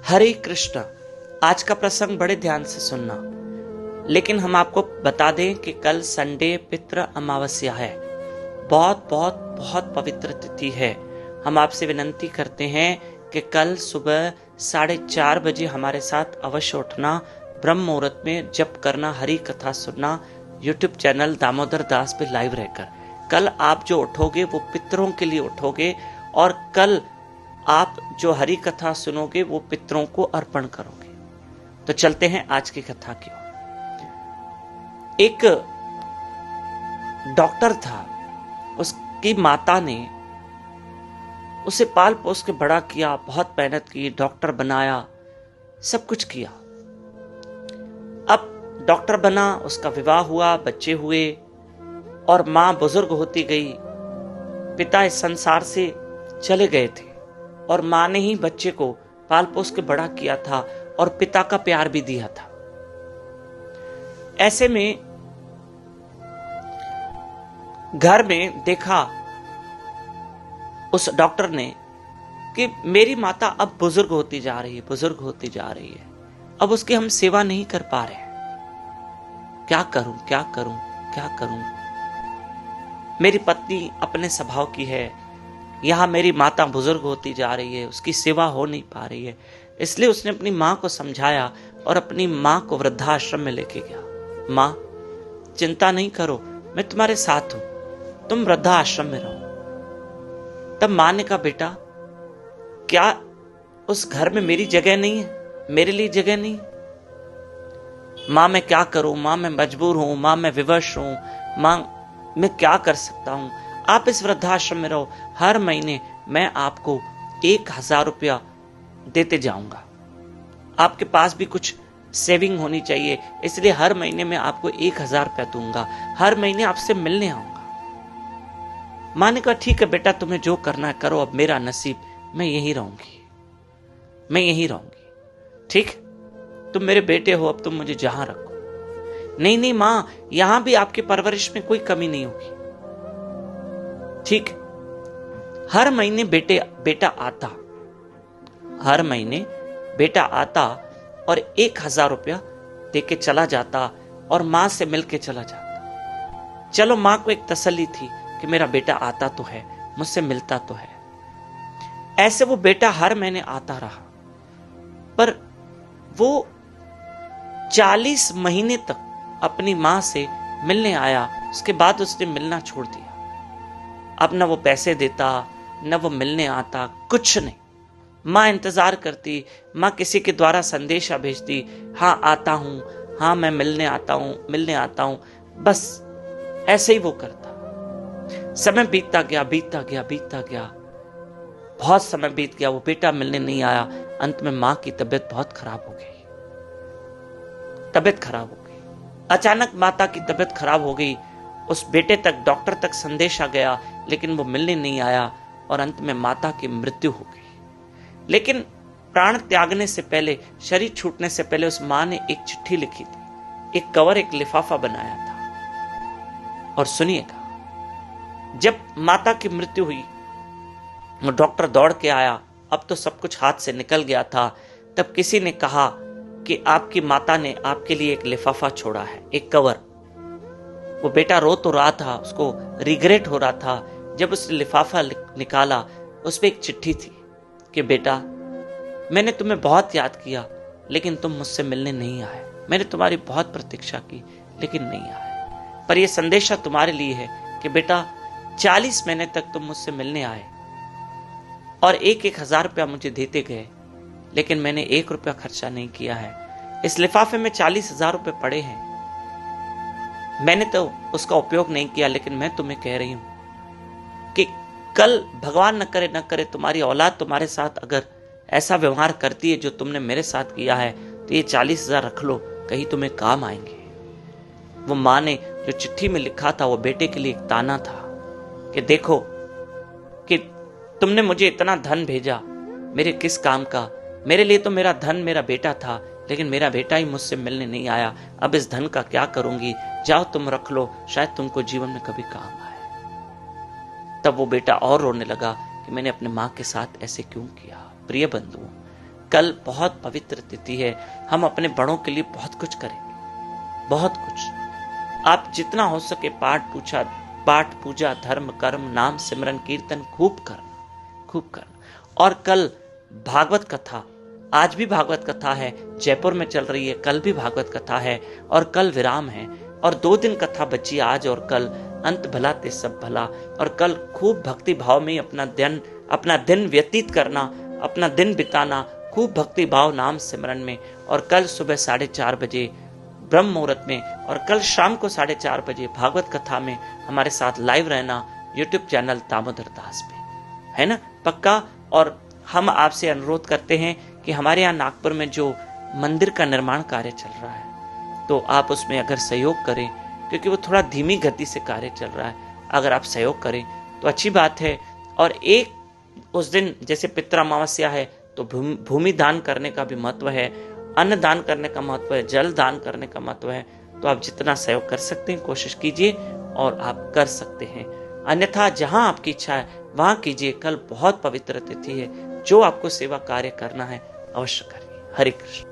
हरे कृष्ण। आज का प्रसंग बड़े ध्यान से सुनना, लेकिन हम आपको बता दें कि कल संडे पितृ अमावस्या है। बहुत बहुत बहुत पवित्र तिथि है। हम आपसे विनंती करते हैं कि कल सुबह 4:30 बजे हमारे साथ अवश्य उठना, ब्रह्म मुहूर्त में जप करना, हरि कथा सुनना, यूट्यूब चैनल दामोदर दास पे लाइव रहकर। कल आप जो उठोगे वो पितरों के लिए उठोगे, और कल आप जो हरि कथा सुनोगे वो पितरों को अर्पण करोगे। तो चलते हैं आज की कथा की ओर। एक डॉक्टर था, उसकी माता ने उसे पाल पोस के बड़ा किया, बहुत मेहनत की, डॉक्टर बनाया, सब कुछ किया। अब डॉक्टर बना, उसका विवाह हुआ, बच्चे हुए, और मां बुजुर्ग होती गई। पिता इस संसार से चले गए थे, और मां ने ही बच्चे को पाल पोस के बड़ा किया था और पिता का प्यार भी दिया था। ऐसे में घर में देखा उस डॉक्टर ने कि मेरी माता अब बुजुर्ग होती जा रही है, बुजुर्ग होती जा रही है, अब उसकी हम सेवा नहीं कर पा रहे हैं। क्या करूं, क्या करूं, क्या करूं? मेरी पत्नी अपने स्वभाव की है, यहां मेरी माता बुजुर्ग होती जा रही है, उसकी सेवा हो नहीं पा रही है। इसलिए उसने अपनी मां को समझाया और अपनी मां को वृद्धाश्रम में लेके गया। मां, चिंता नहीं करो, मैं तुम्हारे साथ हूं, तुम वृद्धाश्रम में रहो। तब मां ने कहा, बेटा क्या उस घर में मेरी जगह नहीं है? मेरे लिए जगह नहीं है? मां मैं क्या करूं? मां मैं मजबूर हूं, मां मैं विवश हूं, मां मैं क्या कर सकता हूं? आप इस वृद्धाश्रम में रहो, हर महीने मैं आपको 1000 रुपया देते जाऊंगा। आपके पास भी कुछ सेविंग होनी चाहिए, इसलिए हर महीने मैं आपको 1000 रुपया दूंगा, हर महीने आपसे मिलने आऊंगा। मां ने कहा, ठीक है बेटा, तुम्हें जो करना है करो, अब मेरा नसीब, मैं यहीं रहूंगी, मैं यहीं रहूंगी। ठीक, तुम मेरे बेटे हो, अब तुम मुझे जहां रखो। नहीं नहीं मां, यहां भी आपकी परवरिश में कोई कमी नहीं होगी। ठीक, हर महीने बेटा आता, हर महीने बेटा आता और 1000 रुपया देके चला जाता और मां से मिलके चला जाता। चलो, मां को एक तसल्ली थी कि मेरा बेटा आता तो है, मुझसे मिलता तो है। ऐसे वो बेटा हर महीने आता रहा, पर वो 40 महीने तक अपनी मां से मिलने आया। उसके बाद उसने मिलना छोड़ दिया। अब न वो पैसे देता, न वो मिलने आता, कुछ नहीं। मां इंतजार करती, मां किसी के द्वारा संदेशा भेजती, हाँ आता हूं, हाँ मैं मिलने आता हूं, मिलने आता हूं, बस ऐसे ही वो करता। समय बीतता गया, बीतता गया, बीतता गया, बहुत समय बीत गया, वो बेटा मिलने नहीं आया। अंत में मां की तबीयत बहुत खराब हो गई, तबीयत खराब हो गई। अचानक माता की तबीयत खराब हो गई। उस बेटे तक, डॉक्टर तक संदेशा गया, लेकिन वो मिलने नहीं आया, और अंत में माता की मृत्यु हो गई। लेकिन प्राण त्यागने से पहले, शरीर छूटने से पहले, उस मां ने एक चिट्ठी लिखी थी, एक कवर, एक लिफाफा बनाया था। और सुनिएगा, जब माता की मृत्यु हुई, डॉक्टर दौड़ के आया, अब तो सब कुछ हाथ से निकल गया था। तब किसी ने कहा कि आपकी माता ने आपके लिए एक लिफाफा छोड़ा है, एक कवर। वो बेटा रो तो रहा था, उसको रिग्रेट हो रहा था। जब उसने लिफाफा निकाला, उसमें एक चिट्ठी थी कि बेटा, मैंने तुम्हें बहुत याद किया, लेकिन तुम मुझसे मिलने नहीं आए। मैंने तुम्हारी बहुत प्रतीक्षा की, लेकिन नहीं आए। पर यह संदेशा तुम्हारे लिए है कि बेटा, 40 महीने तक तुम मुझसे मिलने आए और 1000 रुपया मुझे देते गए, लेकिन मैंने 1 रुपया खर्चा नहीं किया है। इस लिफाफे में 40,000 रुपए पड़े हैं, मैंने तो उसका उपयोग नहीं किया। लेकिन मैं तुम्हें कह रही हूं कि कल भगवान न करे तुम्हारी औलाद तुम्हारे साथ अगर ऐसा व्यवहार करती है जो तुमने मेरे साथ किया है, तो ये 40,000 रख लो, कहीं तुम्हें काम आएंगे। वो मां ने जो चिट्ठी में लिखा था, वो बेटे के लिए एक ताना था कि देखो कि तुमने मुझे इतना धन भेजा, मेरे किस काम का? मेरे लिए तो मेरा धन मेरा बेटा था, लेकिन मेरा बेटा ही मुझसे मिलने नहीं आया। अब इस धन का क्या करूंगी? जाओ तुम रख लो, शायद तुमको जीवन में कभी काम आए। तब वो बेटा और रोने लगा कि मैंने अपने मां के साथ ऐसे क्यों किया। प्रिय बंधुओं, कल बहुत पवित्र तिथि है, हम अपने बड़ों के लिए बहुत कुछ करेंगे, बहुत कुछ। आप जितना हो सके पाठ पूजा धर्म कर्म नाम सिमरन कीर्तन खूब करना, खूब करना। और कल भागवत कथा, आज भी भागवत कथा है, जयपुर में चल रही है, कल भी भागवत कथा है और कल विराम है और 2 दिन कथा बची, आज और कल। अंत भला ते सब भला। और कल खूब भक्ति भाव में अपना दिन व्यतीत करना, अपना दिन बिताना खूब भक्ति भाव नाम सिमरन में। और कल सुबह 4:30 बजे ब्रह्म मुहूर्त में और कल शाम को 4:30 बजे भागवत कथा में हमारे साथ लाइव रहना यूट्यूब चैनल दामोदर दास पे, है ना, पक्का। और हम आपसे अनुरोध करते हैं कि हमारे यहाँ नागपुर में जो मंदिर का निर्माण कार्य चल रहा है, तो आप उसमें अगर सहयोग करें, क्योंकि वो थोड़ा धीमी गति से कार्य चल रहा है, अगर आप सहयोग करें तो अच्छी बात है। और एक उस दिन जैसे पितृ अमावस्या है तो भूमि दान करने का भी महत्व है, अन्न दान करने का महत्व है, जल दान करने का महत्व है। तो आप जितना सहयोग कर सकते हैं कोशिश कीजिए और आप कर सकते हैं, अन्यथा जहां आपकी इच्छा है वहां कीजिए। कल बहुत पवित्र तिथि है, जो आपको सेवा कार्य करना है अवश्य करिए। हरे कृष्ण।